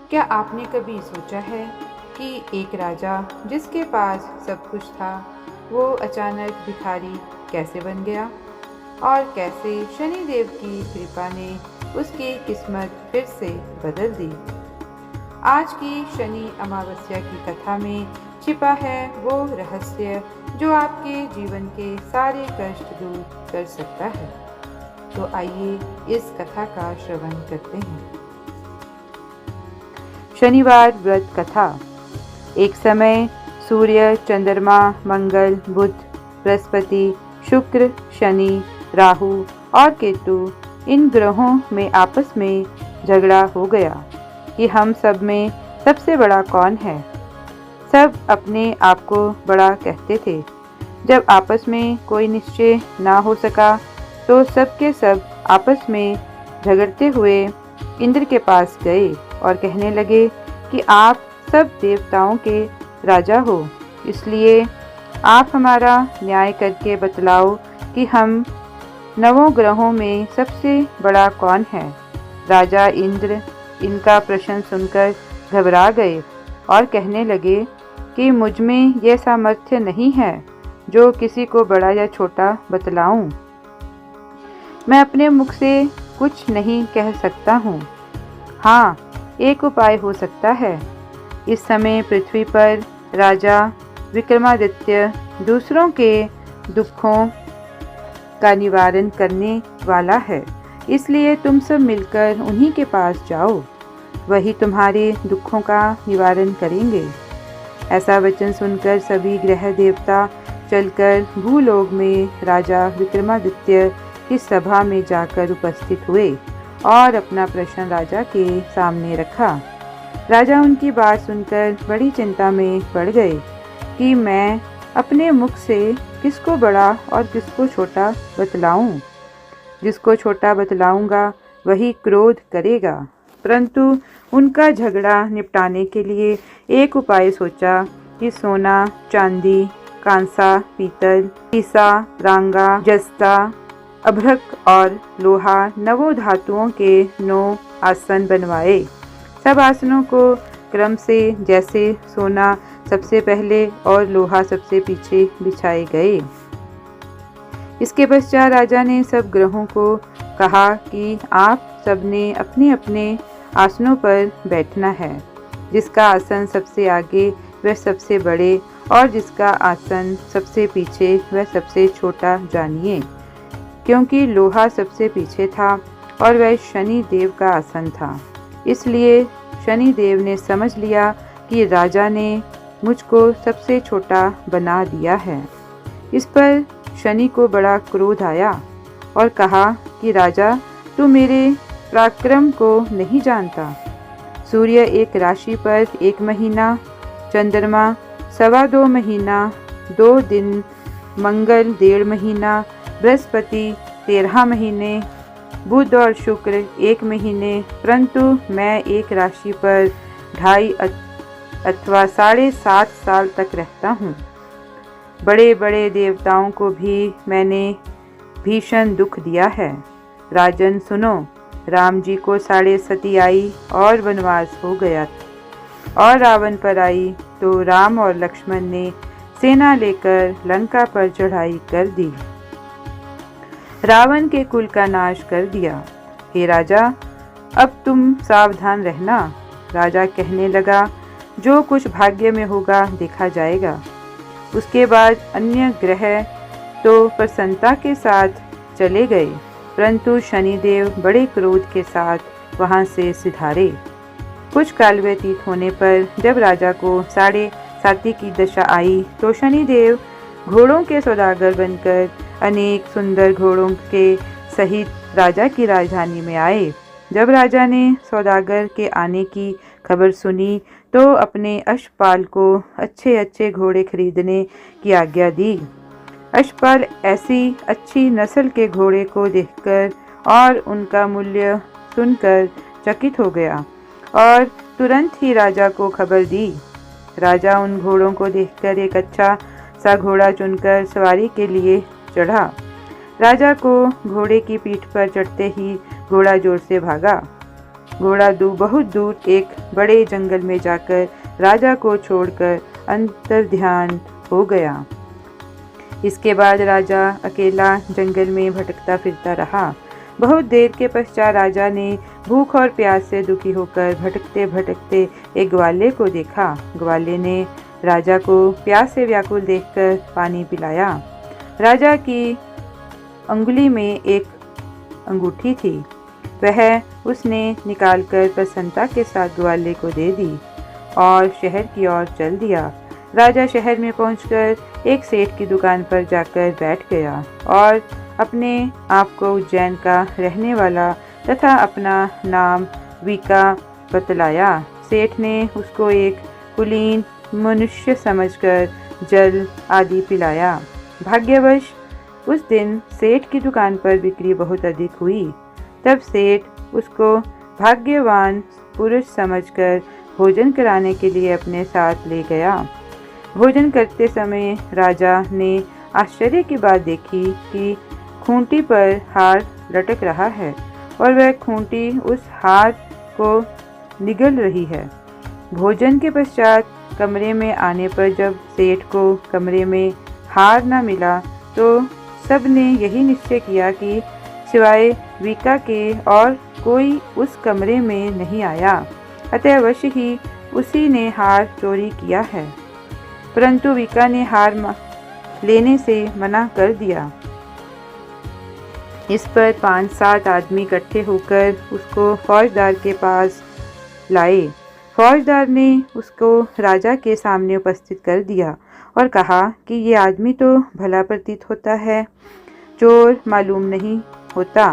क्या आपने कभी सोचा है कि एक राजा जिसके पास सब कुछ था वो अचानक भिखारी कैसे बन गया और कैसे शनिदेव की कृपा ने उसकी किस्मत फिर से बदल दी। आज की शनि अमावस्या की कथा में छिपा है वो रहस्य जो आपके जीवन के सारे कष्ट दूर कर सकता है। तो आइए इस कथा का श्रवण करते हैं। शनिवार व्रत कथा। एक समय सूर्य, चंद्रमा, मंगल, बुध, बृहस्पति, शुक्र, शनि, राहु और केतु इन ग्रहों में आपस में झगड़ा हो गया कि हम सब में सबसे बड़ा कौन है। सब अपने आप को बड़ा कहते थे। जब आपस में कोई निश्चय ना हो सका तो सब के सब आपस में झगड़ते हुए इंद्र के पास गए और कहने लगे कि आप सब देवताओं के राजा हो, इसलिए आप हमारा न्याय करके बतलाओ कि हम नवों ग्रहों में सबसे बड़ा कौन है। राजा इंद्र इनका प्रश्न सुनकर घबरा गए और कहने लगे कि मुझ में यह सामर्थ्य नहीं है जो किसी को बड़ा या छोटा बतलाऊं। मैं अपने मुख से कुछ नहीं कह सकता हूँ। हाँ, एक उपाय हो सकता है। इस समय पृथ्वी पर राजा विक्रमादित्य दूसरों के दुखों का निवारण करने वाला है, इसलिए तुम सब मिलकर उन्हीं के पास जाओ, वही तुम्हारे दुखों का निवारण करेंगे। ऐसा वचन सुनकर सभी ग्रह देवता चलकर भूलोक में राजा विक्रमादित्य की सभा में जाकर उपस्थित हुए और अपना प्रश्न राजा के सामने रखा। राजा उनकी बात सुनकर बड़ी चिंता में पड़ गए कि मैं अपने मुख से किसको बड़ा और किसको छोटा बतलाऊं। जिसको छोटा बतलाऊंगा वही क्रोध करेगा। परंतु उनका झगड़ा निपटाने के लिए एक उपाय सोचा कि सोना, चांदी, कांसा, पीतल, सीसा, रांगा, जस्ता, अभ्रक और लोहा नवों धातुओं के 9 आसन बनवाए। सब आसनों को क्रम से जैसे सोना सबसे पहले और लोहा सबसे पीछे बिछाए गए। इसके पश्चात राजा ने सब ग्रहों को कहा कि आप सबने अपने अपने आसनों पर बैठना है। जिसका आसन सबसे आगे वह सबसे बड़े और जिसका आसन सबसे पीछे वह सबसे छोटा जानिए। क्योंकि लोहा सबसे पीछे था और वह शनि देव का आसन था, इसलिए शनि देव ने समझ लिया कि राजा ने मुझको सबसे छोटा बना दिया है। इस पर शनि को बड़ा क्रोध आया और कहा कि राजा, तू मेरे पराक्रम को नहीं जानता। सूर्य एक राशि पर 1 महीना, चंद्रमा 2.25 महीना, 2 दिन, मंगल 1.5 महीना, बृहस्पति 13 महीने, बुध और शुक्र 1 महीने, परंतु मैं एक राशि पर 2.5 अथवा 7.5 साल तक रहता हूँ। बड़े बड़े देवताओं को भी मैंने भीषण दुख दिया है। राजन सुनो, राम जी को 7.5 सती आई और वनवास हो गया और रावण पर आई तो राम और लक्ष्मण ने सेना लेकर लंका पर चढ़ाई कर दी, रावण के कुल का नाश कर दिया। हे राजा, अब तुम सावधान रहना। राजा कहने लगा, जो कुछ भाग्य में होगा देखा जाएगा। उसके बाद अन्य ग्रह तो प्रसन्नता के साथ चले गए, परंतु शनिदेव बड़े क्रोध के साथ वहां से सिधारे। कुछ काल व्यतीत होने पर जब राजा को 7.5 की दशा आई तो शनिदेव घोड़ों के सौदागर बनकर अनेक सुंदर घोड़ों के सहित राजा की राजधानी में आए। जब राजा ने सौदागर के आने की खबर सुनी तो अपने अश्वपाल को अच्छे अच्छे घोड़े खरीदने की आज्ञा दी। अश्वपाल ऐसी अच्छी नस्ल के घोड़े को देखकर और उनका मूल्य सुनकर चकित हो गया और तुरंत ही राजा को खबर दी। राजा उन घोड़ों को देखकर एक अच्छा सा घोड़ा चुनकर सवारी के लिए चढ़ा। राजा को घोड़े की पीठ पर चढ़ते ही घोड़ा जोर से भागा। घोड़ा बहुत दूर एक बड़े जंगल में जाकर राजा को छोड़कर अंतर्ध्यान हो गया। इसके बाद राजा अकेला जंगल में भटकता फिरता रहा। बहुत देर के पश्चात राजा ने भूख और प्यास से दुखी होकर भटकते भटकते एक ग्वाले को देखा। ग्वाले ने राजा को प्यास से व्याकुल देखकर पानी पिलाया। राजा की अंगुली में एक अंगूठी थी, वह उसने निकालकर प्रसन्नता के साथ ग्वाले को दे दी और शहर की ओर चल दिया। राजा शहर में पहुंचकर एक सेठ की दुकान पर जाकर बैठ गया और अपने आप को उज्जैन का रहने वाला तथा अपना नाम वीका बतलाया। सेठ ने उसको एक कुलीन मनुष्य समझकर जल आदि पिलाया। भाग्यवश उस दिन सेठ की दुकान पर बिक्री बहुत अधिक हुई। तब सेठ उसको भाग्यवान पुरुष समझकर भोजन कराने के लिए अपने साथ ले गया। भोजन करते समय राजा ने आश्चर्य की बात देखी कि खूंटी पर हार लटक रहा है और वह खूंटी उस हार को निगल रही है। भोजन के पश्चात कमरे में आने पर जब सेठ को कमरे में हार न मिला तो सब ने यही निश्चय किया कि सिवाय वीका के और कोई उस कमरे में नहीं आया, अतः अवश्य ही उसी ने हार चोरी किया है। परंतु वीका ने हार लेने से मना कर दिया। इस पर 5-7 आदमी इकट्ठे होकर उसको फौजदार के पास लाए। फौजदार ने उसको राजा के सामने उपस्थित कर दिया और कहा कि ये आदमी तो भला प्रतीत होता है, चोर मालूम नहीं होता,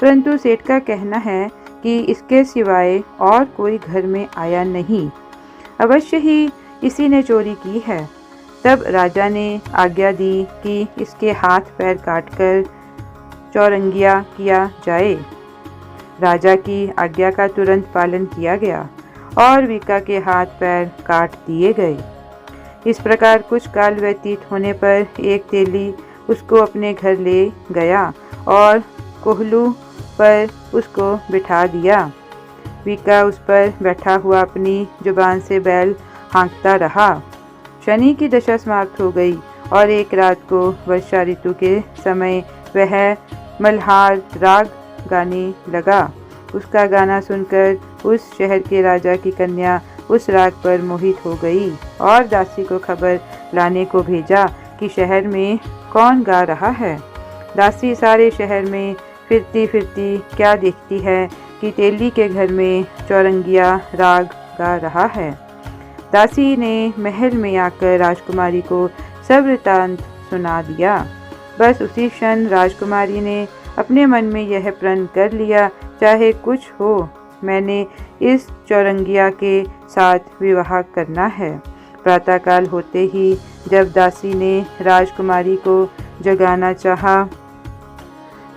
परंतु सेठ का कहना है कि इसके सिवाय और कोई घर में आया नहीं, अवश्य ही इसी ने चोरी की है। तब राजा ने आज्ञा दी कि इसके हाथ पैर काटकर चौरंगिया किया जाए। राजा की आज्ञा का तुरंत पालन किया गया और वीका के हाथ पैर काट दिए गए। इस प्रकार कुछ काल व्यतीत होने पर एक तेली उसको अपने घर ले गया और कोहलू पर उसको बिठा दिया। वीका उस पर बैठा हुआ अपनी जुबान से बैल हाँकता रहा। शनि की दशा समाप्त हो गई और एक रात को वर्षा ऋतु के समय वह मल्हार राग गाने लगा। उसका गाना सुनकर उस शहर के राजा की कन्या उस राग पर मोहित हो गई और दासी को खबर लाने को भेजा कि शहर में कौन गा रहा है। दासी सारे शहर में फिरती फिरती क्या देखती है कि तेली के घर में चौरंगिया राग गा रहा है। दासी ने महल में आकर राजकुमारी को सब वृतांत सुना दिया। बस उसी क्षण राजकुमारी ने अपने मन में यह प्रण कर लिया, चाहे कुछ हो, मैंने इस चौरंगिया के साथ विवाह करना है। प्रातःकाल होते ही जब दासी ने राजकुमारी को जगाना चाहा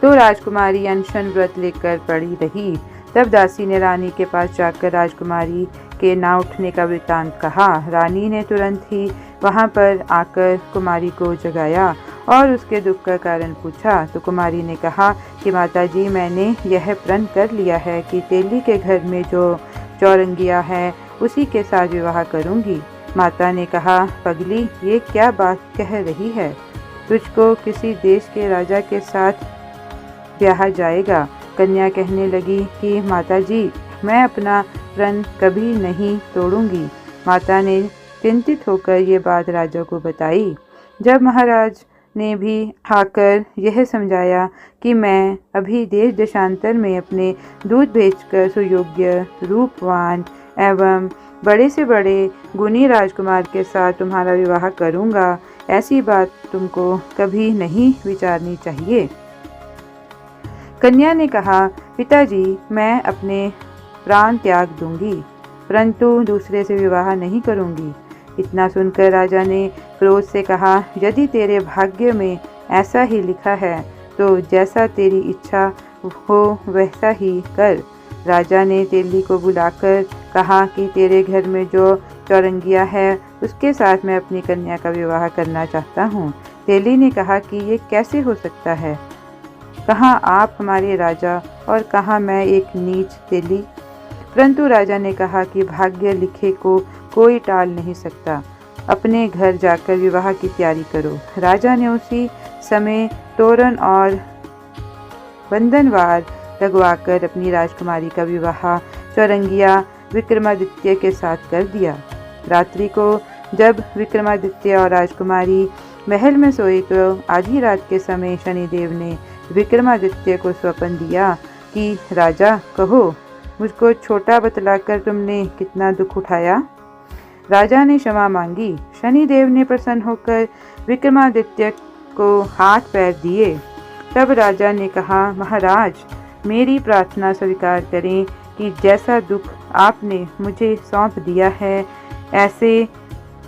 तो राजकुमारी अनशन व्रत लेकर पड़ी रही। तब दासी ने रानी के पास जाकर राजकुमारी के ना उठने का वृतांत कहा। रानी ने तुरंत ही वहां पर आकर कुमारी को जगाया और उसके दुख का कारण पूछा तो कुमारी ने कहा कि माताजी, मैंने यह प्रण कर लिया है कि तेली के घर में जो चौरंगिया है उसी के साथ विवाह करूंगी। माता ने कहा, पगली, ये क्या बात कह रही है? तुझको किसी देश के राजा के साथ ब्याह जाएगा। कन्या कहने लगी कि माताजी, मैं अपना प्रण कभी नहीं तोड़ूंगी। माता ने चिंतित होकर ये बात राजा को बताई। जब महाराज ने भी आकर यह समझाया कि मैं अभी देश देशांतर में अपने दूध भेजकर सुयोग्य, रूपवान एवं बड़े से बड़े गुणी राजकुमार के साथ तुम्हारा विवाह करूंगा, ऐसी बात तुमको कभी नहीं विचारनी चाहिए। कन्या ने कहा, पिताजी, मैं अपने प्राण त्याग दूंगी, परंतु दूसरे से विवाह नहीं करूंगी। इतना सुनकर राजा ने क्रोध से कहा, यदि तेरे भाग्य में ऐसा ही लिखा है तो जैसा तेरी इच्छा हो वैसा ही कर। राजा ने तेली को बुलाकर कहा कि तेरे घर में जो चौरंगिया है उसके साथ मैं अपनी कन्या का विवाह करना चाहता हूँ। तेली ने कहा कि ये कैसे हो सकता है? कहाँ आप हमारे राजा और कहाँ मैं एक नीच तेली? परंतु राजा ने कहा कि भाग्य लिखे को कोई टाल नहीं सकता, अपने घर जाकर विवाह की तैयारी करो। राजा ने उसी समय तोरण और बंधनवार लगवाकर अपनी राजकुमारी का विवाह चौरंगिया विक्रमादित्य के साथ कर दिया। रात्रि को जब विक्रमादित्य और राजकुमारी महल में सोए तो आधी रात के समय शनिदेव ने विक्रमादित्य को स्वप्न दिया कि राजा कहो, मुझको छोटा बतलाकर तुमने कितना दुख उठाया। राजा ने क्षमा मांगी। शनिदेव ने प्रसन्न होकर विक्रमादित्य को हाथ पैर दिए। तब राजा ने कहा, महाराज, मेरी प्रार्थना स्वीकार करें कि जैसा दुख आपने मुझे सौंप दिया है ऐसे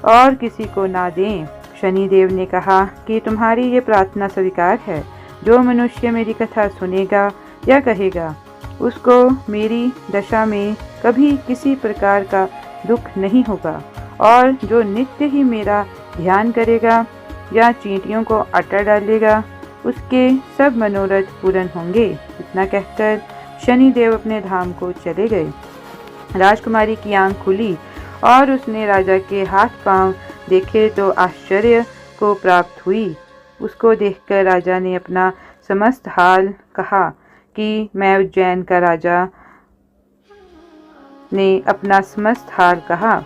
और किसी को ना दें। शनिदेव ने कहा कि तुम्हारी ये प्रार्थना स्वीकार है। जो मनुष्य मेरी कथा सुनेगा या कहेगा उसको मेरी दशा में कभी किसी प्रकार का दुख नहीं होगा, और जो नित्य ही मेरा ध्यान करेगा या चींटियों को आटा डालेगा उसके सब मनोरथ पूर्ण होंगे। इतना कहकर शनिदेव अपने धाम को चले गए। राजकुमारी की आंख खुली और उसने राजा के हाथ पांव देखे तो आश्चर्य को प्राप्त हुई। उसको देखकर राजा ने अपना समस्त हाल कहा कि मैं उज्जैन का राजा ने अपना समस्त हाल कहा।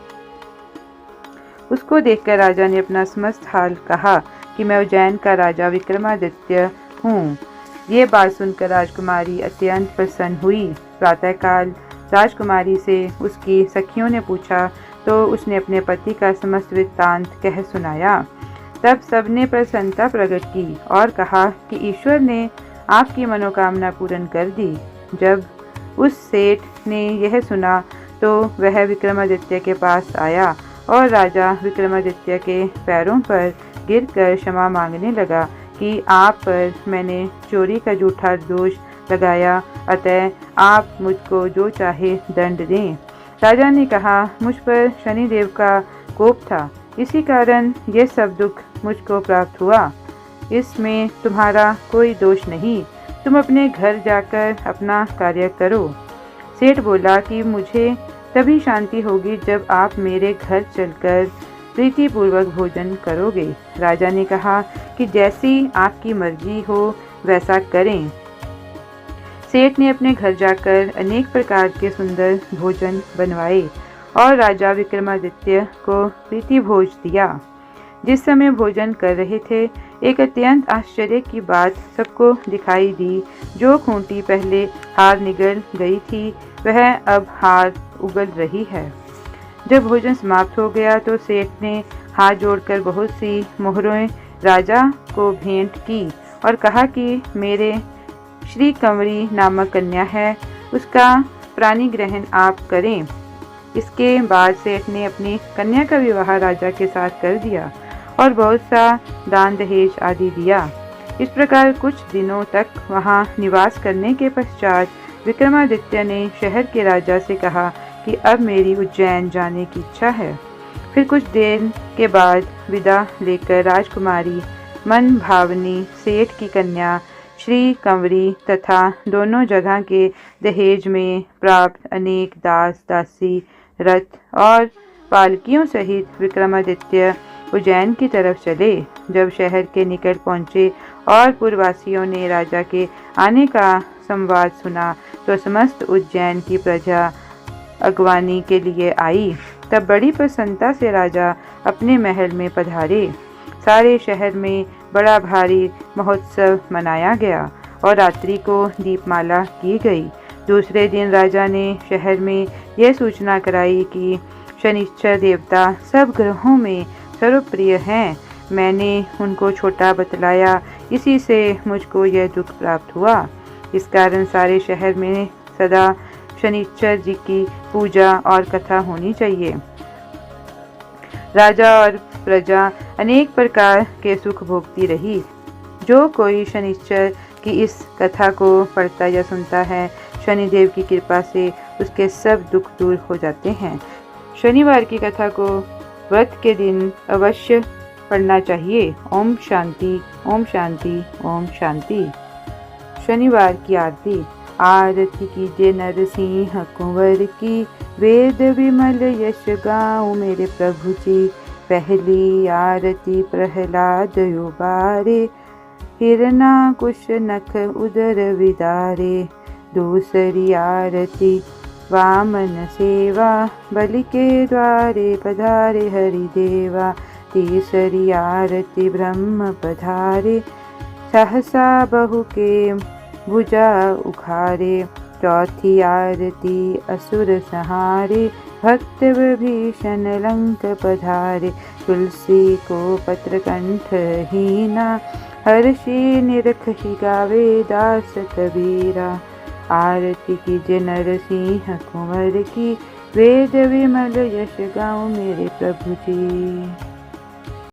उसको देखकर राजा ने अपना समस्त हाल कहा कि मैं उज्जैन का राजा विक्रमादित्य हूँ। ये बात सुनकर राजकुमारी अत्यंत प्रसन्न हुई। प्रातःकाल राजकुमारी से उसकी सखियों ने पूछा तो उसने अपने पति का समस्त वृत्तांत कह सुनाया। तब सबने प्रसन्नता प्रकट की और कहा कि ईश्वर ने आपकी मनोकामना पूर्ण कर दी। जब उस सेठ ने यह सुना तो वह विक्रमादित्य के पास आया और राजा विक्रमादित्य के पैरों पर गिरकर क्षमा मांगने लगा कि आप पर मैंने चोरी का झूठा दोष लगाया, अतः आप मुझको जो चाहे दंड दें। राजा ने कहा, मुझ पर शनिदेव का कोप था, इसी कारण यह सब दुख मुझको प्राप्त हुआ। इसमें तुम्हारा कोई दोष नहीं, तुम अपने घर जाकर अपना कार्य करो। सेठ बोला कि मुझे तभी शांति होगी जब आप मेरे घर चलकर प्रीतिपूर्वक भोजन करोगे। राजा ने कहा कि जैसी आपकी मर्जी हो वैसा करें। सेठ ने अपने घर जाकर अनेक प्रकार के सुंदर भोजन बनवाए और राजा विक्रमादित्य को प्रीति भोज दिया। जिस समय भोजन कर रहे थे, एक अत्यंत आश्चर्य की बात सबको दिखाई दी। जो खूंटी पहले हार निगल गई थी वह अब हार उगल रही है। जब भोजन समाप्त हो गया तो सेठ ने हाथ जोड़कर बहुत सी मोहरें राजा को भेंट की और कहा कि मेरे श्री कंवरी नामक कन्या है, उसका प्राणी ग्रहण आप करें। इसके बाद सेठ ने अपनी कन्या का विवाह राजा के साथ कर दिया और बहुत सा दान दहेज आदि दिया। इस प्रकार कुछ दिनों तक वहां निवास करने के पश्चात विक्रमादित्य ने शहर के राजा से कहा कि अब मेरी उज्जैन जाने की इच्छा है। फिर कुछ देर के बाद विदा लेकर राजकुमारी मन भावनी सेठ की कन्या श्री कंवरी तथा दोनों जगह के दहेज में प्राप्त अनेक दास दासी रथ और पालकियों सहित विक्रमादित्य उज्जैन की तरफ चले। जब शहर के निकट पहुंचे और पुरवासियों ने राजा के आने का संवाद सुना तो समस्त उज्जैन की प्रजा अगवानी के लिए आई। तब बड़ी प्रसन्नता से राजा अपने महल में पधारे। सारे शहर में बड़ा भारी महोत्सव मनाया गया और रात्रि को दीपमाला की गई। दूसरे दिन राजा ने शहर में यह सूचना कराई कि शनिश्चर देवता सब ग्रहों में सर्वप्रिय हैं। मैंने उनको छोटा बतलाया, इसी से मुझको यह दुख प्राप्त हुआ। इस कारण सारे शहर में सदा शनिश्चर जी की पूजा और कथा होनी चाहिए। राजा और प्रजा अनेक प्रकार के सुख भोगती रही। जो कोई शनिश्चर की इस कथा को पढ़ता या सुनता है, शनिदेव की कृपा से उसके सब दुख दूर हो जाते हैं। शनिवार की कथा को व्रत के दिन अवश्य पढ़ना चाहिए। ओम शांति, ओम शांति, ओम शांति। शनिवार की आरती। आरती कीजिए नरसिंह कुंवर की, वेद विमल यश गाऊं मेरे प्रभु जी। पहली आरती प्रहलाद उबारे, हिरणाकुश नख उदर विदारे। दूसरी आरती वामन सेवा, बलि के द्वारे पधारे हरिदेवा। तीसरी आरती ब्रह्म पधारे, सहसा बहू के भुजा उखारे। चौथी आरती असुर संहारे, भक्त विभीषण लंक पधारे। तुलसी को पत्र कंठ हीना, हर्षि निरखहि गावे दास कबीरा। आरती कीजिए नरसिंह कुंवर की, वेद विमल यश गाऊं मेरे प्रभु जी।